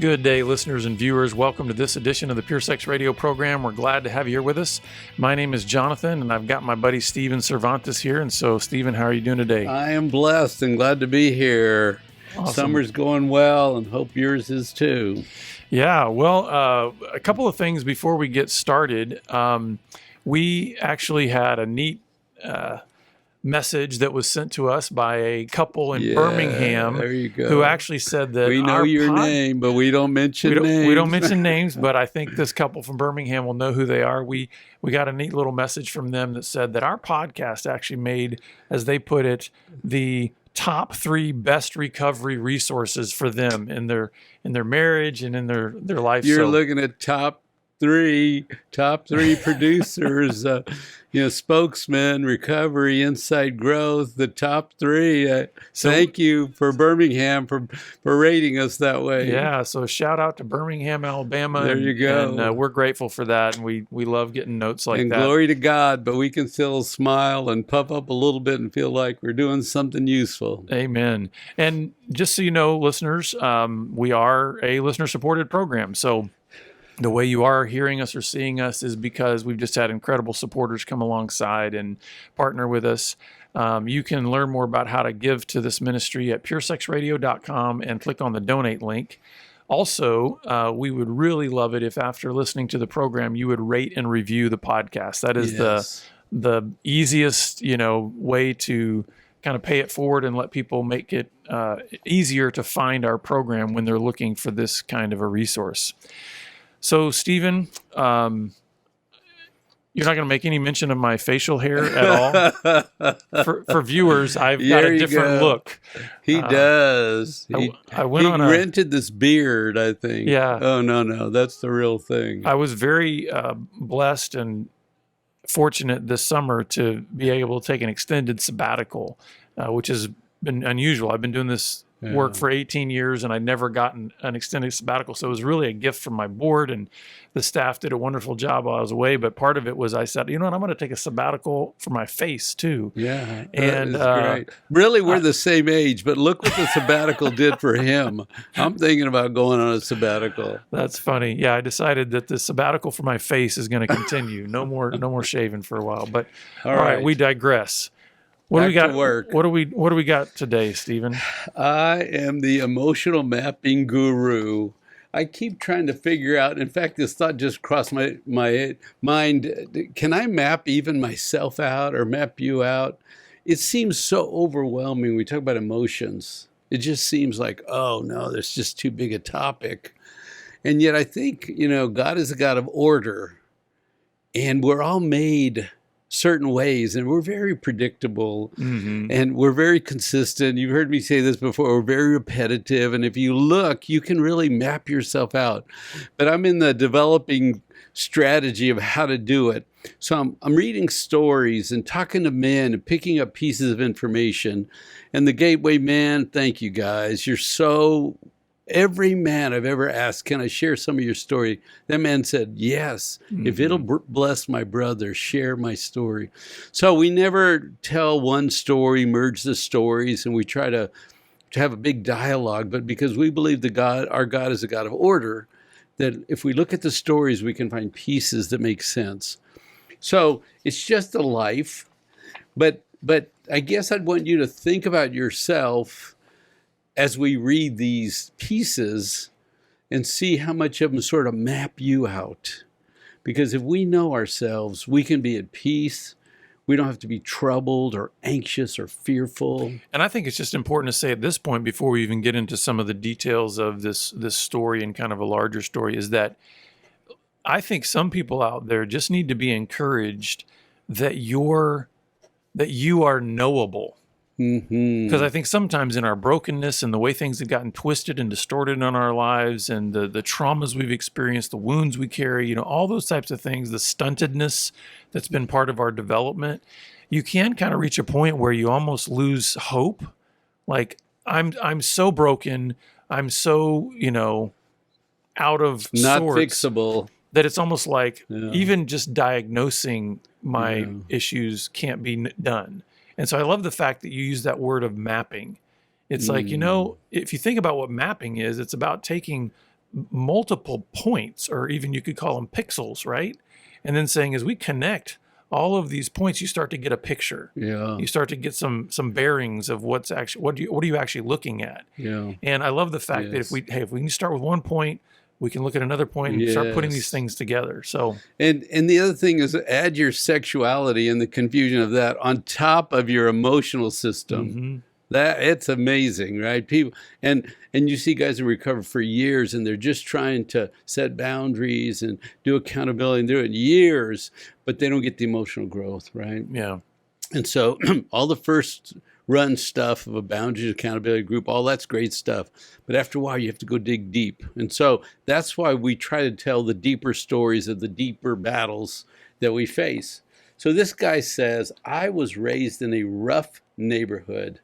Good day, listeners and viewers. Welcome to this edition of the Pure Sex Radio program. We're glad to have you here with us. My name is Jonathan, and I've got my buddy Steven Cervantes here. And so, Steven, how are you doing today? I am blessed and glad to be here. Awesome. Summer's going well, and hope yours is too. Yeah, well, a couple of things before we get started. We actually had a neat message that was sent to us by a couple in Birmingham there you go. who actually said that we know your name, but we don't mention names. We don't mention names, but I think this couple from Birmingham will know who they are. We got a neat little message from them that said that our podcast actually made, as they put it, the top 3 best recovery resources for them in their marriage and in their life. You're looking at top three producers, spokesmen, recovery, insight, growth, the top 3. Thank you for Birmingham for rating us that way. Yeah, so shout out to Birmingham, Alabama. There you go. And we're grateful for that, and we love getting notes like that. And glory to God, but we can still smile and puff up a little bit and feel like we're doing something useful. Amen. And just so you know, listeners, we are a listener-supported program, so the way you are hearing us or seeing us is because we've just had incredible supporters come alongside and partner with us. You can learn more about how to give to this ministry at puresexradio.com and click on the donate link. Also, we would really love it if after listening to the program, you would rate and review the podcast. That is the easiest, way to kind of pay it forward and let people make it easier to find our program when they're looking for this kind of a resource. So, Steven, you're not going to make any mention of my facial hair at all. For viewers, I've got a different look. He does. He rented this beard, I think. Yeah. Oh, no. That's the real thing. I was very blessed and fortunate this summer to be able to take an extended sabbatical, which has been unusual. I've been doing this work for 18 years, and I'd never gotten an extended sabbatical. So it was really a gift from my board, and the staff did a wonderful job while I was away. But part of it was I said, you know what, I'm going to take a sabbatical for my face too. Yeah, and great. Really, we're the same age, but look what the sabbatical did for him. I'm thinking about going on a sabbatical. That's funny. Yeah, I decided that the sabbatical for my face is going to continue. No more shaving for a while. But all right, we digress. What do we got? What do we got today, Steven? I am the emotional mapping guru. I keep trying to figure out. In fact, this thought just crossed my mind. Can I map even myself out or map you out? It seems so overwhelming. We talk about emotions. It just seems like, oh no, that's just too big a topic. And yet, I think God is a God of order, and we're all made certain ways, and we're very predictable, and we're very consistent. You've heard me say this before. We're very repetitive, and if you look, you can really map yourself out. But I'm in the developing strategy of how to do it. So I'm reading stories and talking to men and picking up pieces of information. And the Gateway man, thank you guys. You're so... Every man I've ever asked, can I share some of your story? That man said, yes. If it'll bless my brother, share my story. So we never tell one story, merge the stories, and we try to have a big dialogue. But because we believe our God is a God of order, that if we look at the stories, we can find pieces that make sense. So it's just a life. But I guess I'd want you to think about yourself as we read these pieces and see how much of them sort of map you out. Because if we know ourselves, we can be at peace. We don't have to be troubled or anxious or fearful. And I think it's just important to say at this point, before we even get into some of the details of this story and kind of a larger story, is that I think some people out there just need to be encouraged that you are knowable. Because I think sometimes in our brokenness and the way things have gotten twisted and distorted in our lives and the traumas we've experienced, the wounds we carry, all those types of things, the stuntedness that's been part of our development, you can kind of reach a point where you almost lose hope. Like, I'm so broken, I'm so, out of not sorts, fixable, that it's almost like even just diagnosing my issues can't be done. And so I love the fact that you use that word of mapping. It's like, if you think about what mapping is, it's about taking multiple points, or even you could call them pixels, right? And then saying, as we connect all of these points, you start to get a picture. Yeah. You start to get some bearings of what's actually, what are you actually looking at? Yeah. And I love the fact that if we can start with one point, we can look at another point and start putting these things together. So, and the other thing is, add your sexuality and the confusion of that on top of your emotional system. That it's amazing, right? People and you see guys who recover for years, and they're just trying to set boundaries and do accountability, and do it years, but they don't get the emotional growth, right? Yeah. And so all the first run stuff of a boundaries accountability group, all that's great stuff. But after a while, you have to go dig deep. And so that's why we try to tell the deeper stories of the deeper battles that we face. So this guy says, I was raised in a rough neighborhood.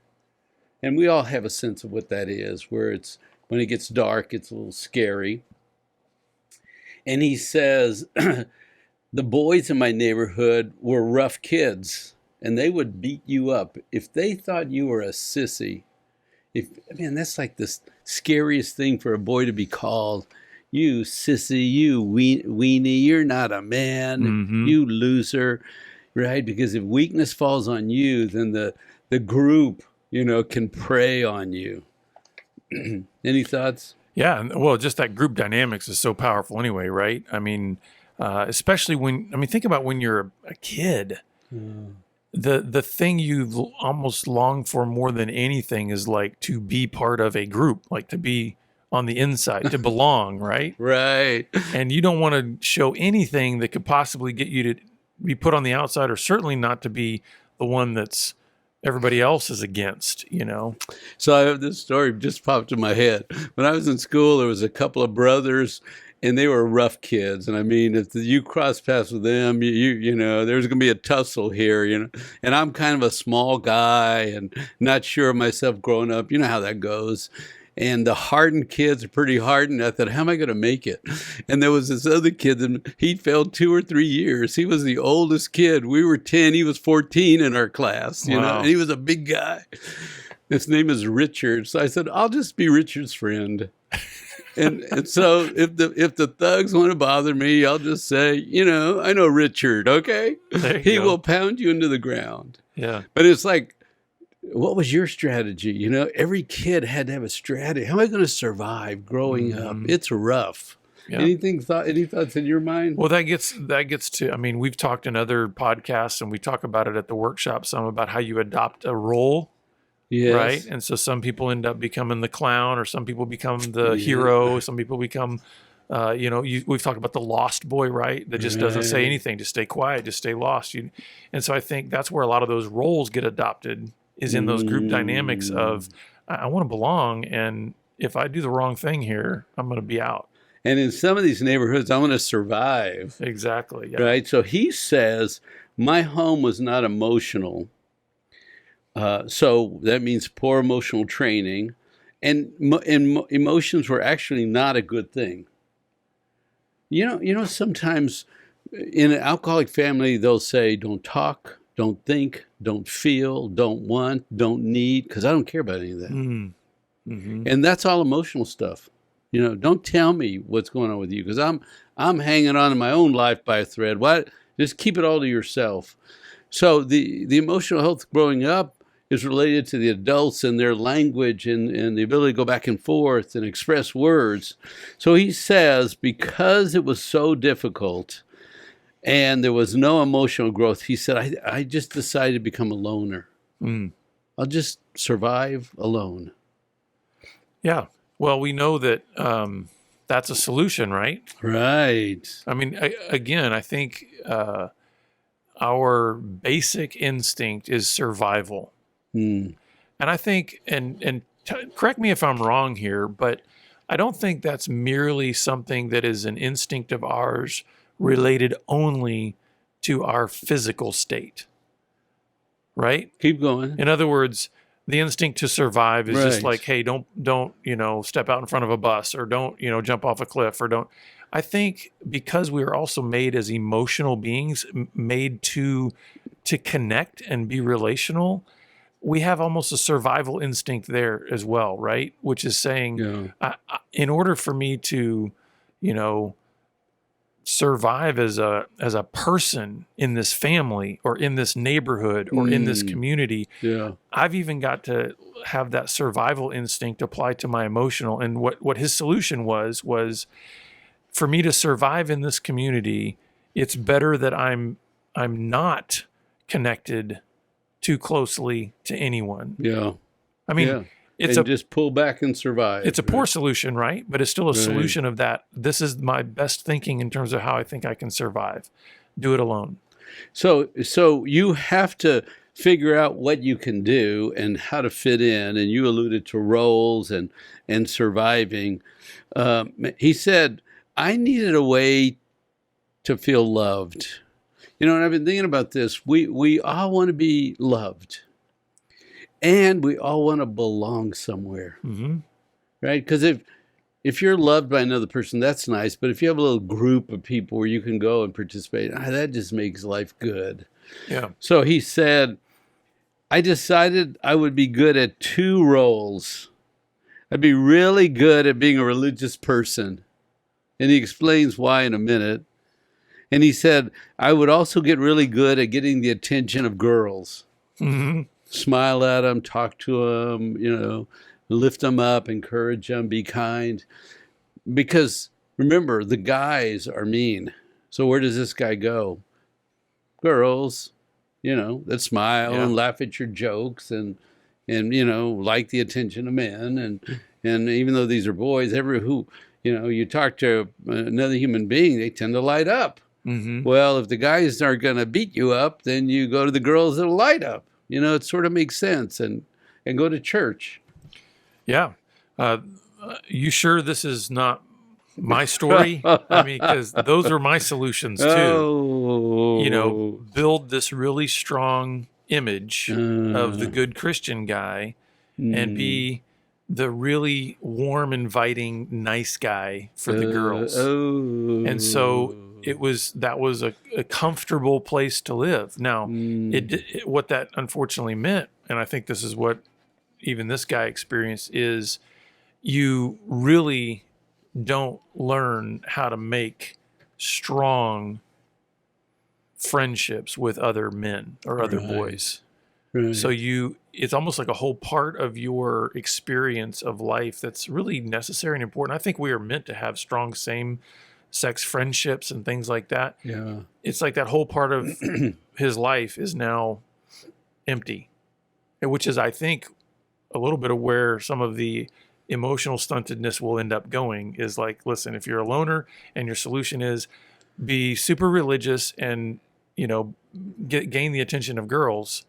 And we all have a sense of what that is, where it's when it gets dark, it's a little scary. And he says, the boys in my neighborhood were rough kids, and they would beat you up if they thought you were a sissy. That's like the scariest thing for a boy to be called. You sissy, you weenie, you're not a man, you loser, right? Because if weakness falls on you, then the group, can prey on you. Any thoughts? Yeah. Well, just that group dynamics is so powerful anyway, right? Especially think about when you're a kid. The thing you almost long for more than anything is like to be part of a group, like to be on the inside, to belong, right? Right. And you don't want to show anything that could possibly get you to be put on the outside, or certainly not to be the one that's everybody else is against, So I have this story just popped in my head. When I was in school, there was a couple of brothers, and they were rough kids. And if you cross paths with them, there's going to be a tussle here, And I'm kind of a small guy and not sure of myself growing up. You know how that goes. And the hardened kids are pretty hardened. I thought, how am I going to make it? And there was this other kid, and he failed 2 or 3 years. He was the oldest kid. We were 10. He was 14 in our class, Wow. And he was a big guy. His name is Richard. So I said, I'll just be Richard's friend. And so if the thugs want to bother me, I'll just say, I know Richard, okay? He will pound you into the ground. Yeah. But it's like, what was your strategy? Every kid had to have a strategy. How am I going to survive growing up? It's rough. Yeah. Any thoughts in your mind? Well, that gets to, we've talked in other podcasts, and we talk about it at the workshop some about how you adopt a role. Yes. Right. And so some people end up becoming the clown, or some people become the hero. Some people become, we've talked about the lost boy, right? That just doesn't say anything, just stay quiet, just stay lost. And so I think that's where a lot of those roles get adopted, is in those group dynamics of, I want to belong. And if I do the wrong thing here, I'm going to be out. And in some of these neighborhoods, I want to survive. Exactly. Yeah. Right. So he says, my home was not emotional. So that means poor emotional training, and emotions were actually not a good thing. Sometimes in an alcoholic family, they'll say, don't talk, don't think, don't feel, don't want, don't need, because I don't care about any of that. And that's all emotional stuff. Don't tell me what's going on with you, because I'm hanging on to my own life by a thread. Why? Just keep it all to yourself. So the emotional health growing up is related to the adults and their language and the ability to go back and forth and express words. So he says, because it was so difficult and there was no emotional growth, he said, I just decided to become a loner. I'll just survive alone. Yeah. Well, we know that that's a solution, right? Right. Again, I think our basic instinct is survival. And I think, and correct me if I'm wrong here, but I don't think that's merely something that is an instinct of ours related only to our physical state, right? Keep going. In other words, the instinct to survive is just Right. like, hey, don't step out in front of a bus, or don't jump off a cliff, or don't. I think because we are also made as emotional beings, made to connect and be relational, we have almost a survival instinct there as well, right? Which is saying, Yeah. in order for me to, you know, survive as a person in this family or in this neighborhood or in this community, Yeah. I've even got to have that survival instinct apply to my emotional. And what his solution was for me to survive in this community, it's better that I'm not connected too closely to anyone. Yeah. I mean, Yeah. it's and just pull back and survive. it's a poor solution, right? But it's still a Right. solution of that. This is my best thinking in terms of how I think I can survive. Do it alone. So you have to figure out what you can do and how to fit in. And you alluded to roles and surviving. He said, I needed a way to feel loved. You know, and I've been thinking about this. We all want to be loved. And we all want to belong somewhere, Mm-hmm. right? Because if you're loved by another person, that's nice. But if you have a little group of people where you can go and participate, that just makes life good. Yeah. So he said, I decided I would be good at two roles. I'd be really good at being a religious person. And he explains why in a minute. And he said, I would also get really good at getting the attention of girls. Mm-hmm. Smile at them, talk to them, you know, lift them up, encourage them, be kind. Because remember, the guys are mean. So where does this guy go? Girls, you know, that smile and laugh at your jokes and you know, like the attention of men. And even though these are boys, you talk to another human being, they tend to light up. Mm-hmm. Well, if the guys aren't going to beat you up, then you go to the girls that'll light up. You know, it sort of makes sense, and go to church. Yeah. You sure this is not my story? I mean, because those are my solutions too. Oh. You know, build this really strong image of the good Christian guy and be the really warm, inviting, nice guy for the girls. And so that was a comfortable place to live. Now, what that unfortunately meant, and I think this is what even this guy experienced, is you really don't learn how to make strong friendships with other men or other boys. Right. So it's almost like a whole part of your experience of life that's really necessary and important. I think we are meant to have strong same-sex friendships and things like that. Yeah. It's like that whole part of his life is now empty, which is, I think, a little bit of where some of the emotional stuntedness will end up going is like, listen, if you're a loner and your solution is be super religious and, you know, gain the attention of girls,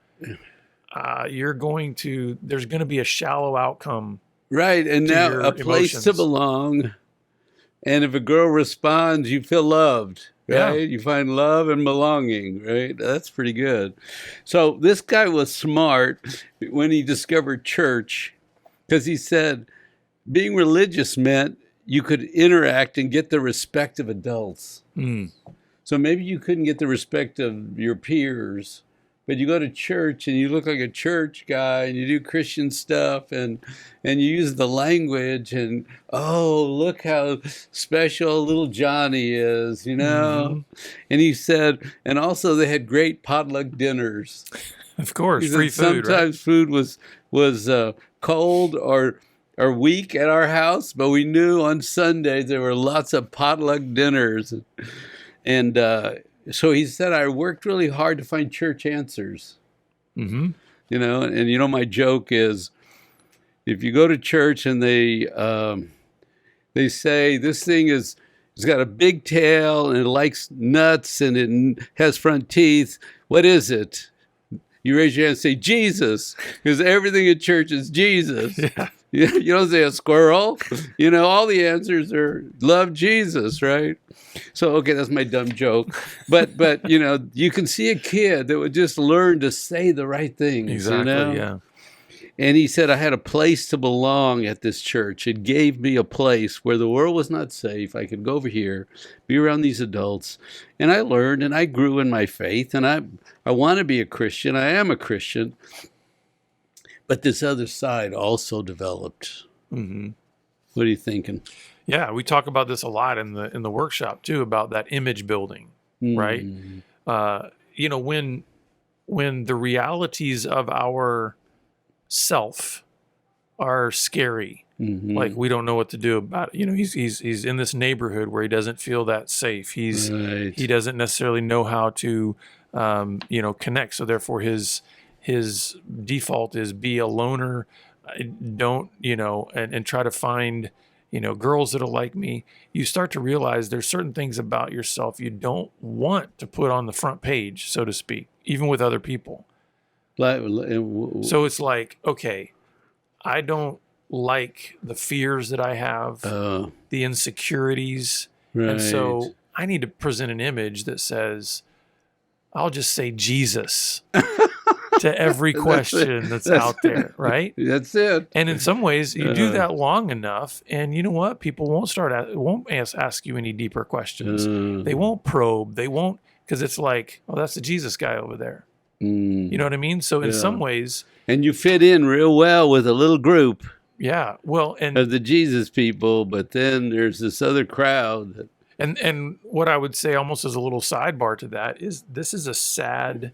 there's going to be a shallow outcome. Right. And now a place to belong. And if a girl responds, you feel loved, right? Yeah. You find love and belonging, right? That's pretty good. So this guy was smart when he discovered church, because he said being religious meant you could interact and get the respect of adults. So maybe you couldn't get the respect of your peers, but you go to church and you look like a church guy and you do Christian stuff and you use the language and, oh, look how special little Johnny is, you know? And he said, and also they had great potluck dinners. Of course, He free said food, sometimes right? food was cold or weak at our house, but we knew on Sundays there were lots of potluck dinners. And so he said, I worked really hard to find church answers. Mm-hmm. You know, and you know, my joke is, if you go to church and they say this thing it's got a big tail and it likes nuts and it has front teeth, what is it? You raise your hand and say Jesus, because everything in church is Jesus. Yeah. You don't say a squirrel. You know, all the answers are love Jesus, right? So, okay, that's my dumb joke. But you know, you can see a kid that would just learn to say the right things. Exactly, you know? yeah. And he said, I had a place to belong at this church. It gave me a place where the world was not safe. I could go over here, be around these adults. And I learned and I grew in my faith. And I want to be a Christian. I am a Christian. But this other side also developed. Mm-hmm. What are you thinking? Yeah, we talk about this a lot in the workshop too, about that image building, right? You know, when the realities of our self are scary, like we don't know what to do about it. You know, he's in this neighborhood where he doesn't feel that safe. He doesn't necessarily know how to you know, connect. So therefore his default is be a loner. Don't, you know, and try to find, you know, girls that'll like me. You start to realize there's certain things about yourself you don't want to put on the front page, so to speak, even with other people. So it's like, okay, I don't like the fears that I have, the insecurities. And so I need to present an image that says, I'll just say Jesus to every question that's out there, right? That's it. And in some ways, you do that long enough, and you know what? People won't ask you any deeper questions. They won't probe. They won't, because it's like, oh, that's the Jesus guy over there. You know what I mean? So in some ways, and you fit in real well with a little group. Yeah, well, and of the Jesus people, but then there's this other crowd. And what I would say, almost as a little sidebar to that, is this is a sad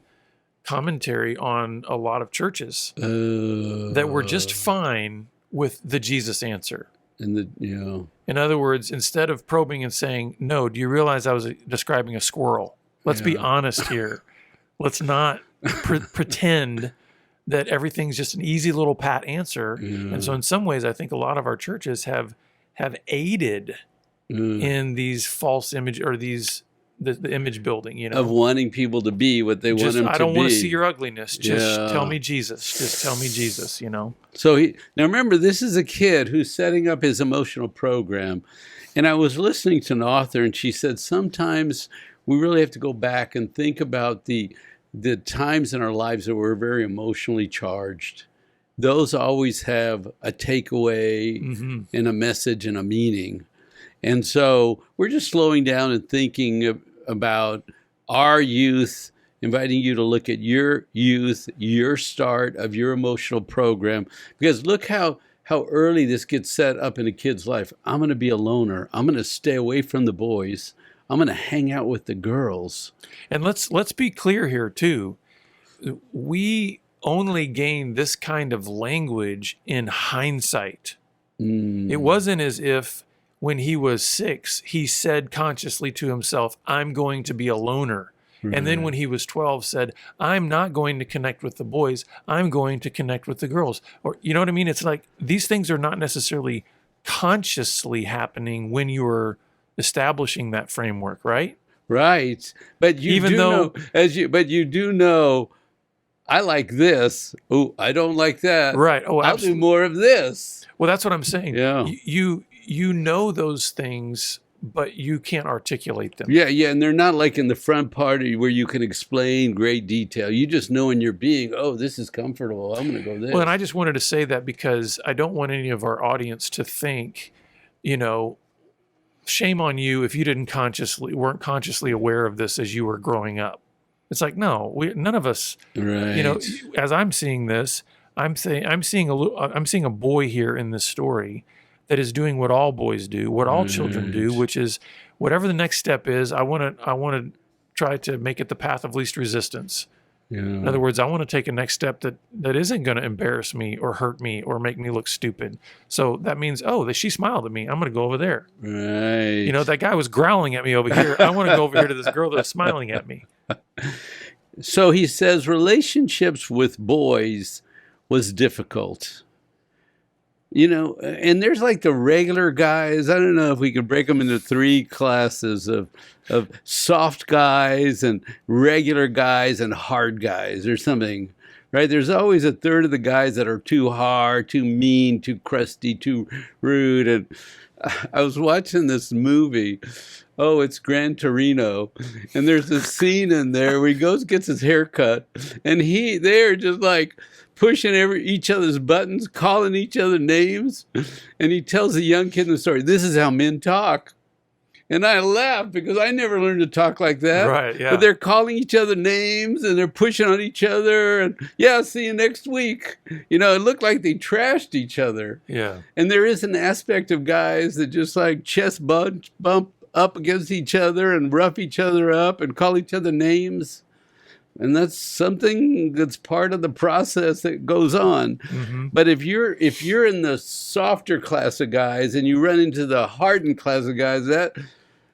commentary on a lot of churches that were just fine with the Jesus answer. In other words, instead of probing and saying, no, do you realize I was describing a squirrel? Let's be honest here. Let's not pretend that everything's just an easy little pat answer. And so in some ways, I think a lot of our churches have aided in these false image, or the image building, you know, of wanting people to be what they want them to be. I don't want to see your ugliness. Just tell me Jesus. Just tell me Jesus, you know. So now remember, this is a kid who's setting up his emotional program. And I was listening to an author, and she said, sometimes we really have to go back and think about the times in our lives that we're very emotionally charged. Those always have a takeaway and a message and a meaning. And so we're just slowing down and thinking about our youth, inviting you to look at your youth, your start of your emotional program. Because look how early this gets set up in a kid's life. I'm going to be a loner. I'm going to stay away from the boys. I'm going to hang out with the girls. And let's be clear here too. We only gain this kind of language in hindsight. It wasn't as if when he was 6, he said consciously to himself, I'm going to be a loner. And then when he was 12 said, I'm not going to connect with the boys. I'm going to connect with the girls. Or, you know what I mean? It's like these things are not necessarily consciously happening when you were establishing that framework, right? Right. But you do know, I like this. Oh, I don't like that. Right. Oh, I'll do more of this. Well, that's what I'm saying. Yeah. You know those things, but you can't articulate them. Yeah, and they're not like in the front party where you can explain great detail. You just know in your being, oh, this is comfortable. I'm going to go there. Well, and I just wanted to say that because I don't want any of our audience to think, you know, shame on you if you weren't consciously aware of this as you were growing up. It's like, no, none of us, you know, as I'm seeing this, I'm seeing a boy here in this story that is doing what all boys do, what all children do, which is whatever the next step is, I want to try to make it the path of least resistance. Yeah. In other words, I want to take a next step that isn't going to embarrass me or hurt me or make me look stupid. So that means, she smiled at me. I'm going to go over there. Right. You know, that guy was growling at me over here. I want to go over here to this girl that's smiling at me. So he says relationships with boys was difficult. You know, and there's like the regular guys. I don't know if we could break them into 3 classes of soft guys and regular guys and hard guys or something, right? There's always a third of the guys that are too hard, too mean, too crusty, too rude. And I was watching this movie. Oh, it's Gran Torino. And there's a scene in there where he gets his hair cut. And they're just like pushing each other's buttons, calling each other names. And he tells the young kid in the story, this is how men talk. And I laugh because I never learned to talk like that. Right, yeah. But they're calling each other names and they're pushing on each other. And yeah, see you next week. You know, it looked like they trashed each other. Yeah. And there is an aspect of guys that just like chest bump up against each other and rough each other up and call each other names. And that's something that's part of the process that goes on. Mm-hmm. But if you're in the softer class of guys and you run into the hardened class of guys, that,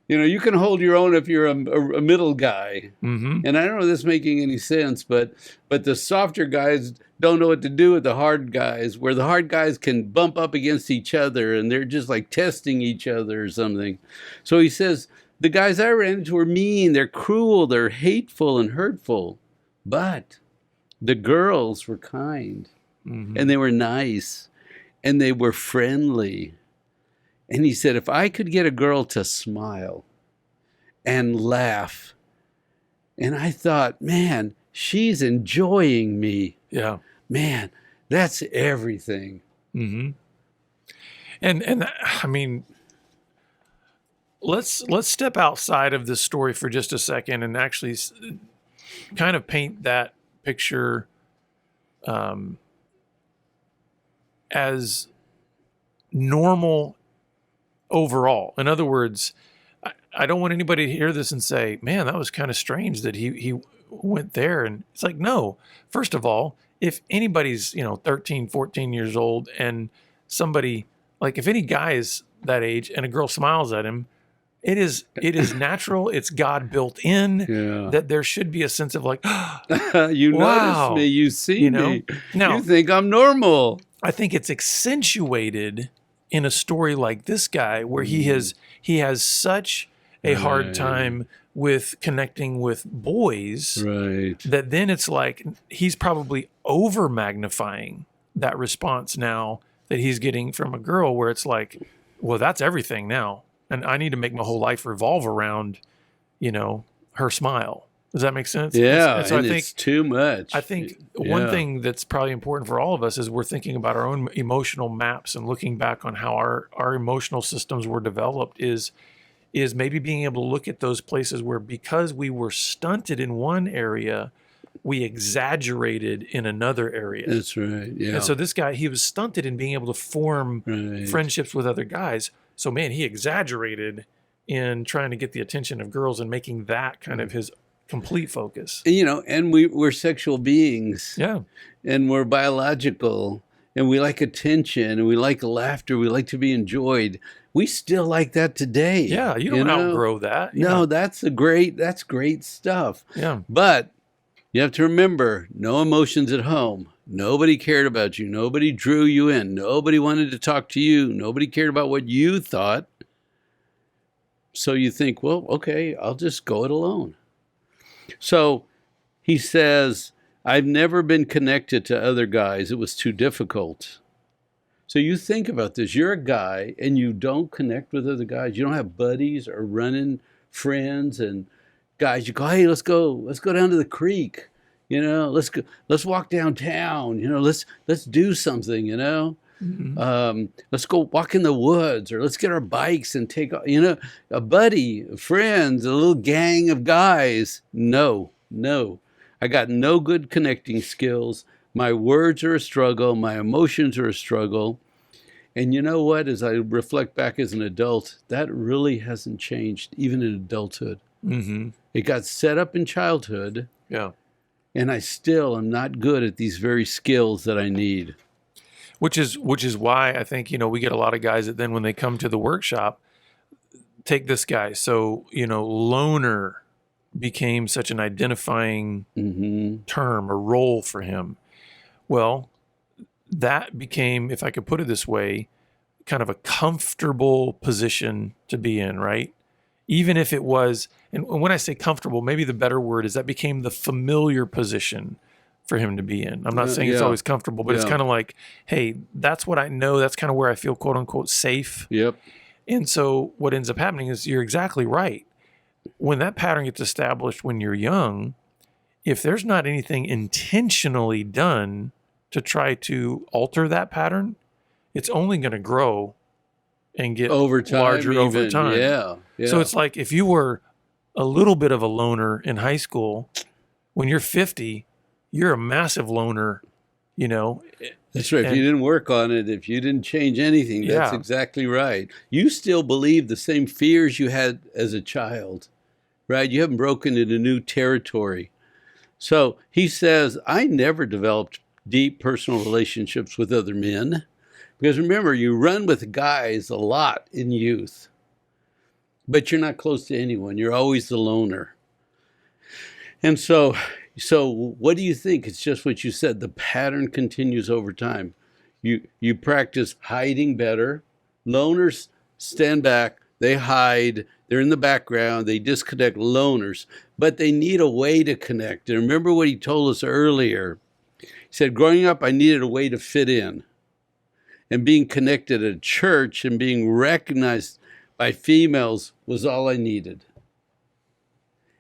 you know, you can hold your own if you're a middle guy. Mm-hmm. And I don't know if this is making any sense, but the softer guys don't know what to do with the hard guys, where the hard guys can bump up against each other and they're just like testing each other or something. So he says, the guys I ran into were mean, they're cruel, they're hateful and hurtful. But the girls were kind, and they were nice, and they were friendly. And he said, if I could get a girl to smile and laugh, and I thought, man, she's enjoying me. Yeah. Man, that's everything. Mm-hmm. And I mean, let's step outside of this story for just a second and actually kind of paint that picture as normal overall. In other words, I don't want anybody to hear this and say, man, that was kind of strange that he went there. And it's like, no, first of all, if anybody's, 13, 14 years old and somebody, like if any guy is that age and a girl smiles at him, it is natural. It's God built in that there should be a sense of like, you wow, notice me, you see me, now, you think I'm normal. I think it's accentuated in a story like this guy where he has such a hard time with connecting with boys that then it's like he's probably over magnifying that response now that he's getting from a girl, where it's like, well, that's everything now. And I need to make my whole life revolve around, her smile. Does that make sense? Yeah, and so I think it's too much. I think one thing that's probably important for all of us is we're thinking about our own emotional maps and looking back on how our emotional systems were developed is maybe being able to look at those places where, because we were stunted in one area, we exaggerated in another area. That's right. Yeah. And so this guy, he was stunted in being able to form friendships with other guys. So man, he exaggerated in trying to get the attention of girls and making that kind of his complete focus. And we're sexual beings. Yeah. And we're biological, and we like attention, and we like laughter, we like to be enjoyed. We still like that today. Yeah, you don't outgrow that. No, that's great stuff. Yeah. But you have to remember, no emotions at home. Nobody cared about you. Nobody drew you in. Nobody wanted to talk to you. Nobody cared about what you thought. So you think, well, okay, I'll just go it alone. So he says, I've never been connected to other guys. It was too difficult. So you think about this. You're a guy and you don't connect with other guys. You don't have buddies or running friends and guys. You go, hey, let's go down to the creek. Let's walk downtown. Let's do something. Mm-hmm. Let's go walk in the woods, or let's get our bikes and take, a buddy, friends, a little gang of guys. No, I got no good connecting skills. My words are a struggle. My emotions are a struggle. And you know what? As I reflect back as an adult, that really hasn't changed, even in adulthood. Mm-hmm. It got set up in childhood. Yeah. And I still am not good at these very skills that I need. Which is why I think, we get a lot of guys that then when they come to the workshop, take this guy. So, loner became such an identifying term or role for him. Well, that became, if I could put it this way, kind of a comfortable position to be in, right? Even if it was, and when I say comfortable, maybe the better word is that became the familiar position for him to be in. I'm not saying it's always comfortable, but it's kind of like, hey, that's what I know. That's kind of where I feel, quote unquote, safe. Yep. And so what ends up happening is, you're exactly right. When that pattern gets established when you're young, if there's not anything intentionally done to try to alter that pattern, it's only going to grow and get over time, larger over time. Yeah. So it's like if you were a little bit of a loner in high school, when you're 50, you're a massive loner, you know. That's right. If And- you didn't work on it, if you didn't change anything, that's Yeah. exactly right. You still believe the same fears you had as a child, right? You haven't broken into new territory. So he says, I never developed deep personal relationships with other men. Because remember, you run with guys a lot in youth, but you're not close to anyone. You're always the loner. And so what do you think? It's just what you said. The pattern continues over time. You practice hiding better. Loners stand back. They hide. They're in the background. They disconnect. Loners. But they need a way to connect. And remember what he told us earlier. He said, growing up, I needed a way to fit in. And being connected at church and being recognized by females was all I needed.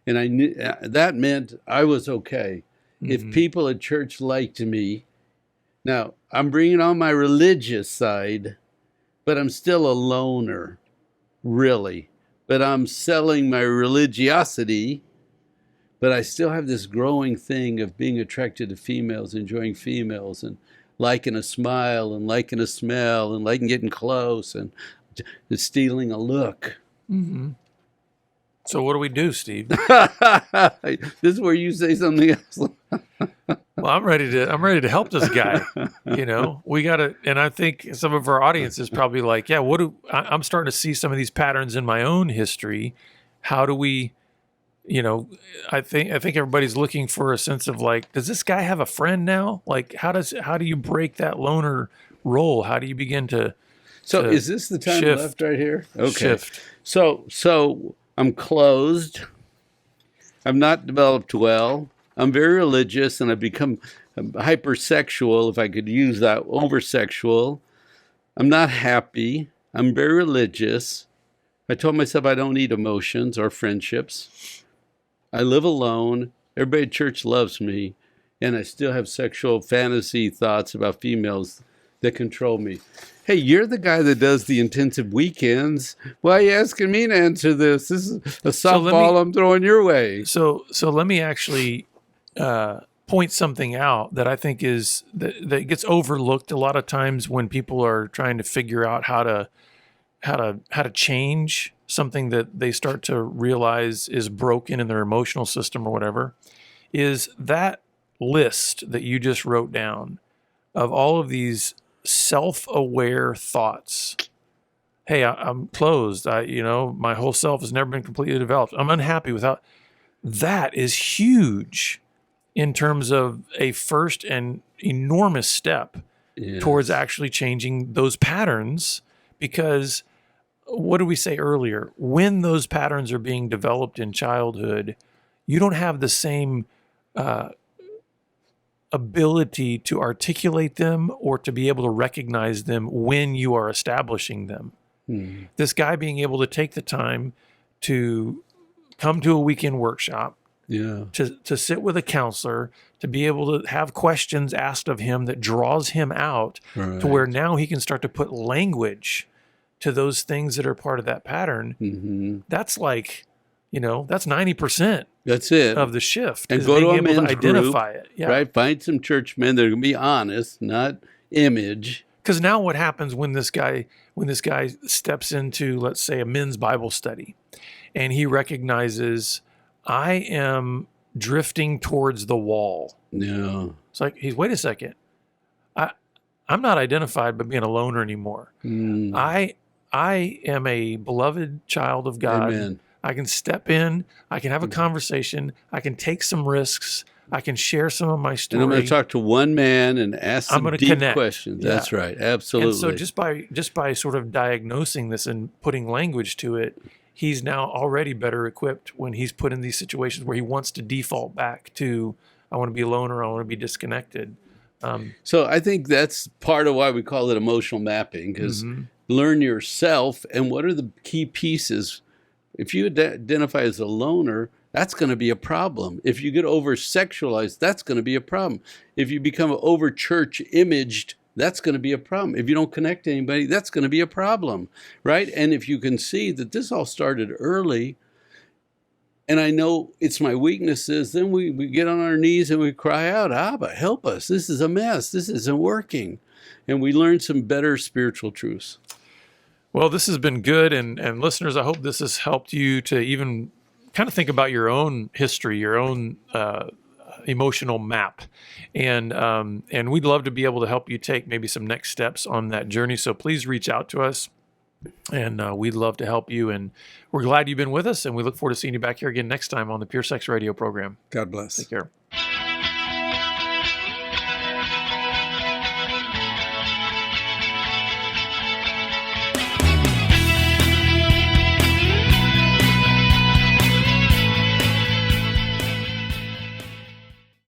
And I knew that meant I was okay. Mm-hmm. If people at church liked me, now I'm bringing on my religious side, but I'm still a loner, really. But I'm selling my religiosity, but I still have this growing thing of being attracted to females, enjoying females, and liking a smile, and liking a smell, and liking getting close, and stealing a look. Mm-hmm. So what do we do, Steve? This is where you say something else. Well, I'm ready to help this guy. You know, we gotta, and I think some of our audience is probably like, yeah, I'm starting to see some of these patterns in my own history. How do we, you know, I think everybody's looking for a sense of like, does this guy have a friend now? Like, how do you break that loner role? How do you begin to is this the time left right here? Okay. Shift. So I'm closed. I'm not developed well. I'm very religious, and I've become hypersexual, if I could use that, oversexual. I'm not happy. I'm very religious. I told myself I don't need emotions or friendships. I live alone. Everybody at church loves me, and I still have sexual fantasy thoughts about females that control me. Hey, you're the guy that does the intensive weekends. Why are you asking me to answer this? This is a softball I'm throwing your way. So let me actually point something out that I think is that gets overlooked a lot of times when people are trying to figure out how to change something that they start to realize is broken in their emotional system or whatever. Is that list that you just wrote down of all of these self-aware thoughts? Hey, I'm closed. My whole self has never been completely developed. I'm unhappy without. That is huge in terms of a first and enormous step towards actually changing those patterns. Because what did we say earlier? When those patterns are being developed in childhood, you don't have the same ability to articulate them or to be able to recognize them when you are establishing them. Mm. This guy being able to take the time to come to a weekend workshop, to sit with a counselor, to be able to have questions asked of him that draws him out to where now he can start to put language to those things that are part of that pattern. Mm-hmm. That's like, that's 90%. That's it. Of the shift. And go to a men's identify group, it. Yeah. Right? Find some church men that are going to be honest, not image. Because now what happens when this guy steps into, let's say, a men's Bible study, and he recognizes, I am drifting towards the wall. No. It's like, wait a second. I'm not identified by being a loner anymore. Mm. I am a beloved child of God. Amen. I can step in. I can have a conversation. I can take some risks. I can share some of my story. And I'm going to talk to one man and ask some deep connect. questions. Yeah. That's right. Absolutely. And so just by sort of diagnosing this and putting language to it, he's now already better equipped when he's put in these situations where he wants to default back to, I want to be alone or I want to be disconnected. So I think that's part of why we call it emotional mapping, because learn yourself and what are the key pieces. If you identify as a loner, that's going to be a problem. If you get over-sexualized, that's going to be a problem. If you become over-church imaged, that's going to be a problem. If you don't connect to anybody, that's going to be a problem, right? And if you can see that this all started early, and I know it's my weaknesses, then we get on our knees and we cry out, Abba, help us. This is a mess. This isn't working. And we learn some better spiritual truths. Well, this has been good. And listeners, I hope this has helped you to even kind of think about your own history, your own emotional map. And we'd love to be able to help you take maybe some next steps on that journey. So please reach out to us. And we'd love to help you. And we're glad you've been with us. And we look forward to seeing you back here again next time on the Pure Sex Radio program. God bless. Take care.